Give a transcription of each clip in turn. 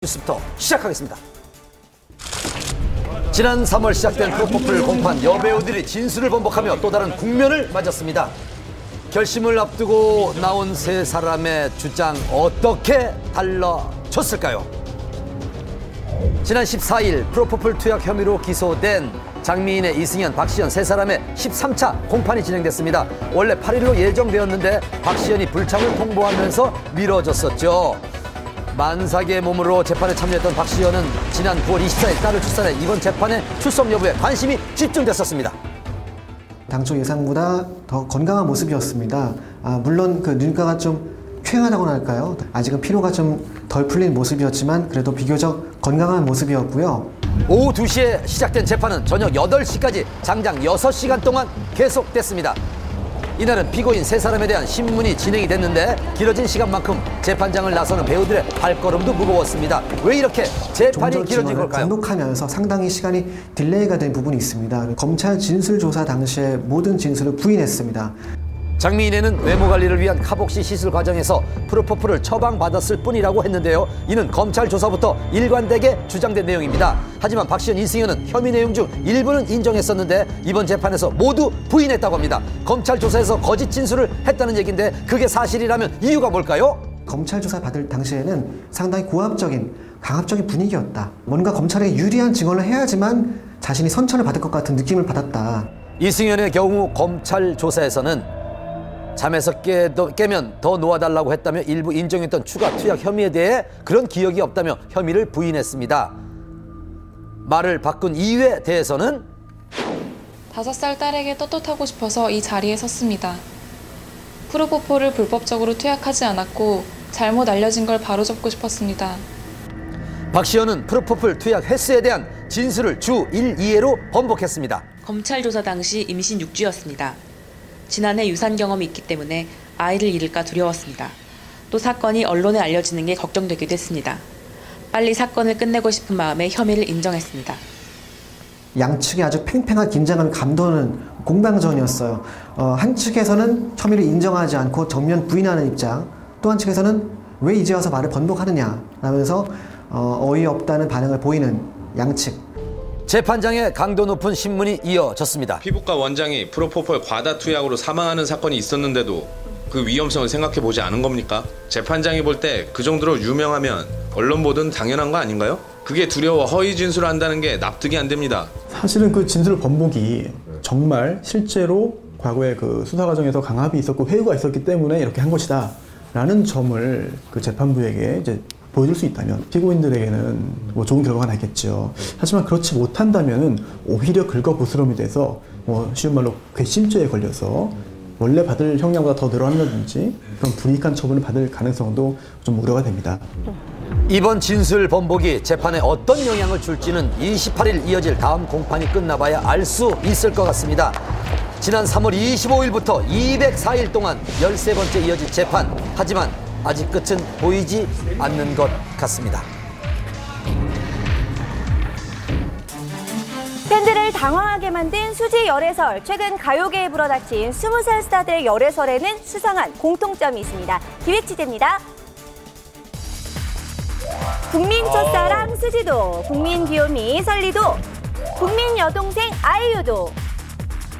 뉴스부터 시작하겠습니다. 지난 3월 시작된 프로포폴 공판, 여배우들이 진술을 번복하며 또 다른 국면을 맞았습니다. 결심을 앞두고 나온 세 사람의 주장 어떻게 달라졌을까요? 지난 14일 프로포폴 투약 혐의로 기소된 장미인의 이승현, 박시연 세 사람의 13차 공판이 진행됐습니다. 원래 8일로 예정되었는데 박시연이 불참을 통보하면서 미뤄졌었죠. 만삭의 몸으로 재판에 참여했던 박시연은 지난 9월 24일 딸을 출산해 이번 재판의 출석 여부에 관심이 집중됐었습니다. 당초 예상보다 더 건강한 모습이었습니다. 물론 그 눈가가 좀 쾌하다고나 할까요? 아직은 피로가 좀 덜 풀린 모습이었지만 그래도 비교적 건강한 모습이었고요. 오후 2시에 시작된 재판은 저녁 8시까지 장장 6시간 동안 계속됐습니다. 이날은 피고인 세 사람에 대한 신문이 진행이 됐는데 길어진 시간만큼 재판장을 나서는 배우들의 발걸음도 무거웠습니다. 왜 이렇게 재판이 길어진 걸까요? 공록하면서 상당히 시간이 딜레이가 된 부분이 있습니다. 검찰 진술조사 당시에 모든 진술을 부인했습니다. 장미인에는 외모관리를 위한 카복시 시술 과정에서 프로포폴을 처방받았을 뿐이라고 했는데요. 이는 검찰 조사부터 일관되게 주장된 내용입니다. 하지만 박시연, 이승현은 혐의 내용 중 일부는 인정했었는데 이번 재판에서 모두 부인했다고 합니다. 검찰 조사에서 거짓 진술을 했다는 얘기인데 그게 사실이라면 이유가 뭘까요? 검찰 조사 받을 당시에는 상당히 고압적인, 강압적인 분위기였다. 뭔가 검찰에 유리한 증언을 해야지만 자신이 선처를 받을 것 같은 느낌을 받았다. 이승현의 경우 검찰 조사에서는 잠에서 깨면 더 놓아달라고 했다며 일부 인정했던 추가 투약 혐의에 대해 그런 기억이 없다며 혐의를 부인했습니다. 말을 바꾼 이유에 대해서는 5살 딸에게 떳떳하고 싶어서 이 자리에 섰습니다. 프로포폴을 불법적으로 투약하지 않았고 잘못 알려진 걸 바로잡고 싶었습니다. 박시연은 프로포폴 투약 횟수에 대한 진술을 주 1, 2회로 번복했습니다. 검찰 조사 당시 임신 6주였습니다. 지난해 유산 경험이 있기 때문에 아이를 잃을까 두려웠습니다. 또 사건이 언론에 알려지는 게 걱정되기도 했습니다. 빨리 사건을 끝내고 싶은 마음에 혐의를 인정했습니다. 양측이 아주 팽팽한 긴장을 감도는 공방전이었어요. 한 측에서는 혐의를 인정하지 않고 정면 부인하는 입장, 또 한 측에서는 왜 이제 와서 말을 번복하느냐 라면서 어이없다는 반응을 보이는 양측. 재판장의 강도 높은 신문이 이어졌습니다. 피부과 원장이 프로포폴 과다 투약으로 사망하는 사건이 있었는데도 그 위험성을 생각해보지 않은 겁니까? 재판장이 볼 때 그 정도로 유명하면 언론 보도는 당연한 거 아닌가요? 그게 두려워 허위 진술을 한다는 게 납득이 안 됩니다. 사실은 그 진술 번복이 정말 실제로 과거에 그 수사 과정에서 강압이 있었고 회유가 있었기 때문에 이렇게 한 것이다 라는 점을 그 재판부에게 이제 보여줄 수 있다면 피고인들에게는 뭐 좋은 결과가 나겠죠. 하지만 그렇지 못한다면은 오히려 긁어부스럼이 돼서 쉬운 말로 괘씸죄에 걸려서 원래 받을 형량보다 더 늘어난다든지 그런 불이익한 처분을 받을 가능성도 좀 우려가 됩니다. 이번 진술 번복이 재판에 어떤 영향을 줄지는 28일 이어질 다음 공판이 끝나봐야 알 수 있을 것 같습니다. 지난 3월 25일부터 204일 동안 13번째 이어진 재판. 하지만 아직 끝은 보이지 않는 것 같습니다. 팬들을 당황하게 만든 수지 열애설. 최근 가요계에 불어닥친 20살 스타들의 열애설에는 수상한 공통점이 있습니다. 기획 취재입니다. 국민 첫사랑 수지도, 국민 귀요미 설리도, 국민 여동생 아이유도.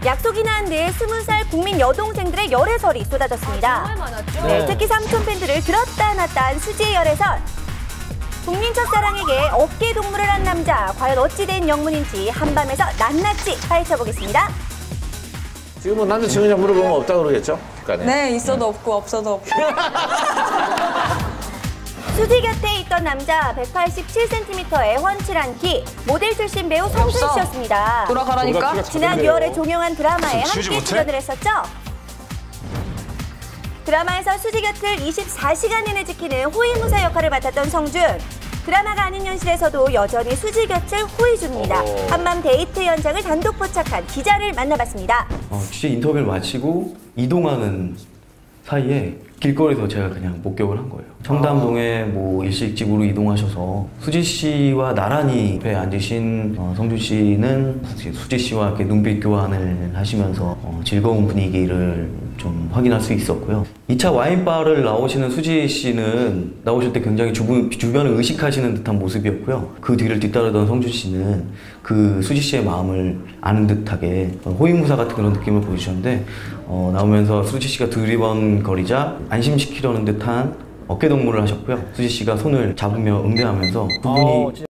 약속이나 한 듯 20살 국민 여동생들의 열애설이 쏟아졌습니다. 정말 많았죠? 네, 특히 삼촌 팬들을 들었다 놨다 한 수지의 열애설. 국민 첫사랑에게 어깨 동무를 한 남자, 과연 어찌된 영문인지 한밤에서 낱낱이 파헤쳐보겠습니다. 지금 뭐 남자친구냐 물어보면 없다고 그러겠죠? 네, 있어도 없고 없어도 없고. 수지 곁에 있던 남자, 187cm의 훤칠한 키, 모델 출신 배우 성순 씨였습니다. 돌아가라니까? 지난 6월에 종영한 드라마에 함께 출연을 했었죠. 드라마에서 수지 곁을 24시간 내내 지키는 호위무사 역할을 맡았던 성준. 드라마가 아닌 현실에서도 여전히 수지 곁을 호위 중입니다. 한밤 데이트 현장을 단독 포착한 기자를 만나봤습니다. 취재 인터뷰를 마치고 이동하는 사이에 길거리에서 제가 그냥 목격을 한 거예요. 청담동에 뭐 일식집으로 이동하셔서 수지 씨와 나란히 옆에 앉으신 성준 씨는 수지 씨와 이렇게 눈빛 교환을 하시면서 즐거운 분위기를 좀 확인할 수 있었고요. 2차 와인바를 나오시는 수지 씨는 나오실 때 굉장히 주변을 의식하시는 듯한 모습이었고요. 그 뒤를 뒤따르던 성준 씨는 그 수지 씨의 마음을 아는 듯하게 호위무사 같은 그런 느낌을 보여주셨는데 나오면서 수지 씨가 두리번거리자 안심시키려는 듯한 어깨동무를 하셨고요. 수지 씨가 손을 잡으며 응대하면서 두 분이